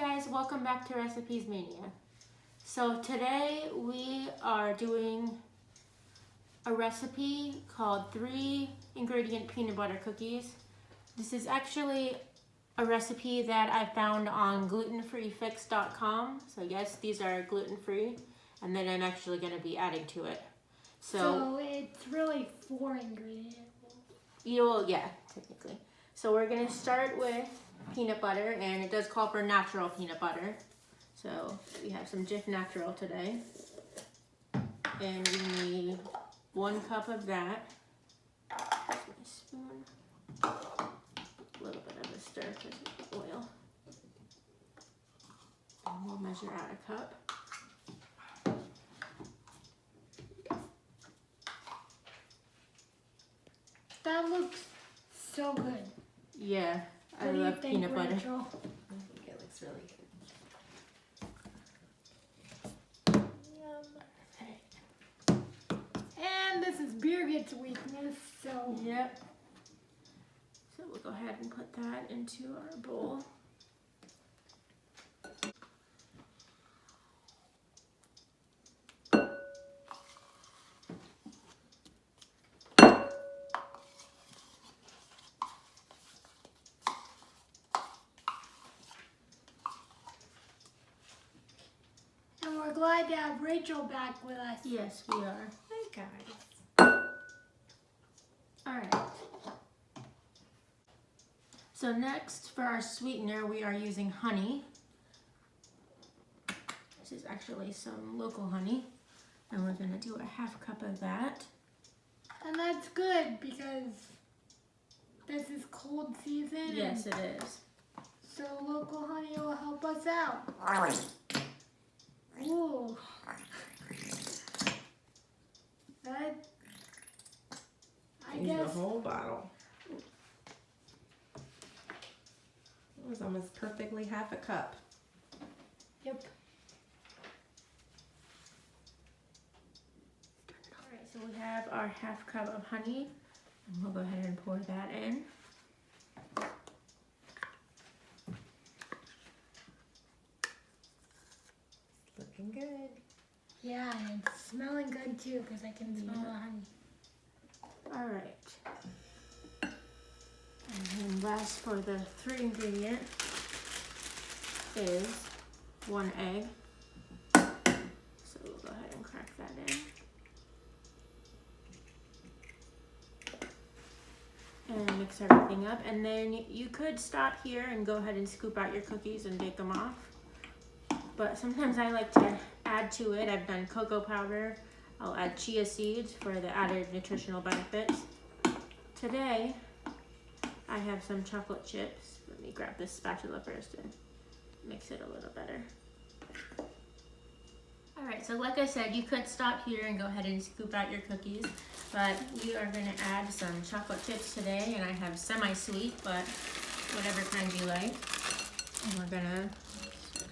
guys, welcome back to Recipes Mania. So today we are doing a recipe called 3-ingredient peanut butter cookies. This is actually a recipe that I found on glutenfreefix.com. So yes, these are gluten-free, and then I'm actually going to be adding to it. So it's really 4 ingredients. Yeah, technically. So we're going to start with peanut butter, and it does call for natural peanut butter. So we have some Jif Natural today. And we need 1 cup of that. Here's my spoon. A little bit of a stir because of the oil. And we'll measure out a cup. That looks so good. Yeah, I love peanut butter. Rachel? I think it looks really good. Yum. And this is beer gets weakness, so. Yep. So we'll go ahead and put that into our bowl. And we're glad to have Rachel back with us. Yes, we are. Hi guys. Alright. So next, for our sweetener, we are using honey. This is actually some local honey. And we're going to do a 1/2 cup of that. And that's good because this is cold season. Yes, it is. So local honey will help us out. Ooh. That, I Use guess. the whole bottle. It was almost perfectly 1/2 cup. Yep. Alright, so we have our 1/2 cup of honey. And we'll go ahead and pour that in. Looking good. Yeah, and it's smelling good too because I can smell the honey. Alright. And then last for the 3-ingredient is 1 egg. So we'll go ahead and crack that in. And mix everything up. And then you could stop here and go ahead and scoop out your cookies and bake them off. But sometimes I like to add to it. I've done cocoa powder. I'll add chia seeds for the added nutritional benefits. Today, I have some chocolate chips. Let me grab this spatula first and mix it a little better. Alright, so like I said, you could stop here and go ahead and scoop out your cookies. But we are going to add some chocolate chips today. And I have semi-sweet, but whatever kind you like. And we're going to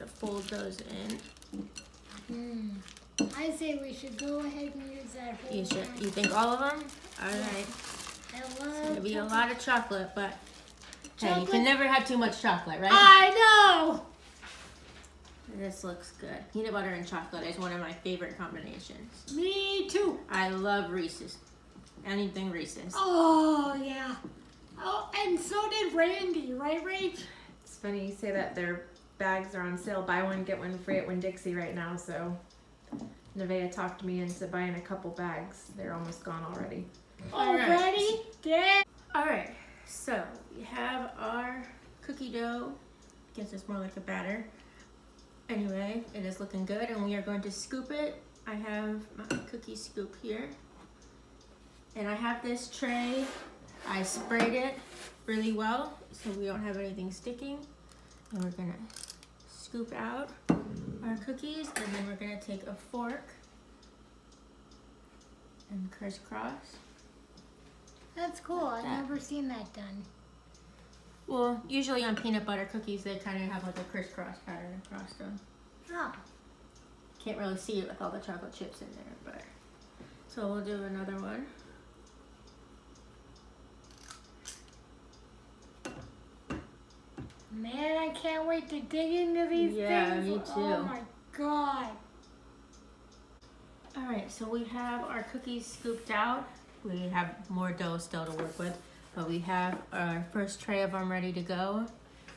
fold those in. I say we should go ahead and use that whole You should. time. You think all of them? All right. I It's love gonna be a chocolate. lot of chocolate, but hey, you Chocolate- can never have too much chocolate, right? I know! This looks good. Peanut butter and chocolate is one of my favorite combinations. Me too. I love Reese's. Anything Reese's. Oh, yeah. Oh, and so did Randy, right, Rach? It's funny you say that. Their bags are on sale. Buy one, get one free at Winn-Dixie right now. So Nevaeh talked me into buying a couple bags. They're almost gone already. Already? Yeah. All right. So we have our cookie dough. Guess it's more like a batter. Anyway, it is looking good, and we are going to scoop it. I have my cookie scoop here. And I have this tray. I sprayed it really well so we don't have anything sticking. And we're gonna scoop out our cookies, and then we're gonna take a fork and crisscross. That's cool. I've that. never seen that done. Well, usually on peanut butter cookies, they kind of have like a crisscross pattern across them. Oh. Can't really see it with all the chocolate chips in there, but. So we'll do another one. Man, I can't wait to dig into these Yeah, things. me too. Oh my god. Alright, so we have our cookies scooped out. We have more dough still to work with, but we have our first tray of them ready to go.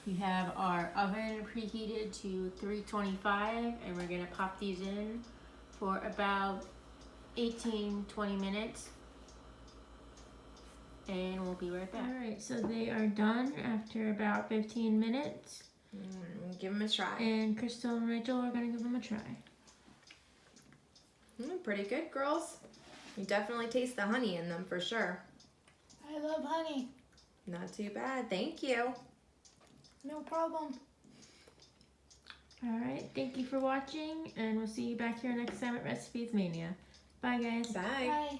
We have our oven preheated to 325, and we're gonna pop these in for about 18-20 minutes. And we'll be right back. Alright, so they are done after about 15 minutes. Give them a try. And Crystal and Rachel are gonna give them a try. Pretty good, girls. You definitely taste the honey in them for sure. I love honey. Not too bad. Thank you. No problem. Alright, thank you for watching, and we'll see you back here next time at Recipes Mania. Bye, guys. Bye. Bye.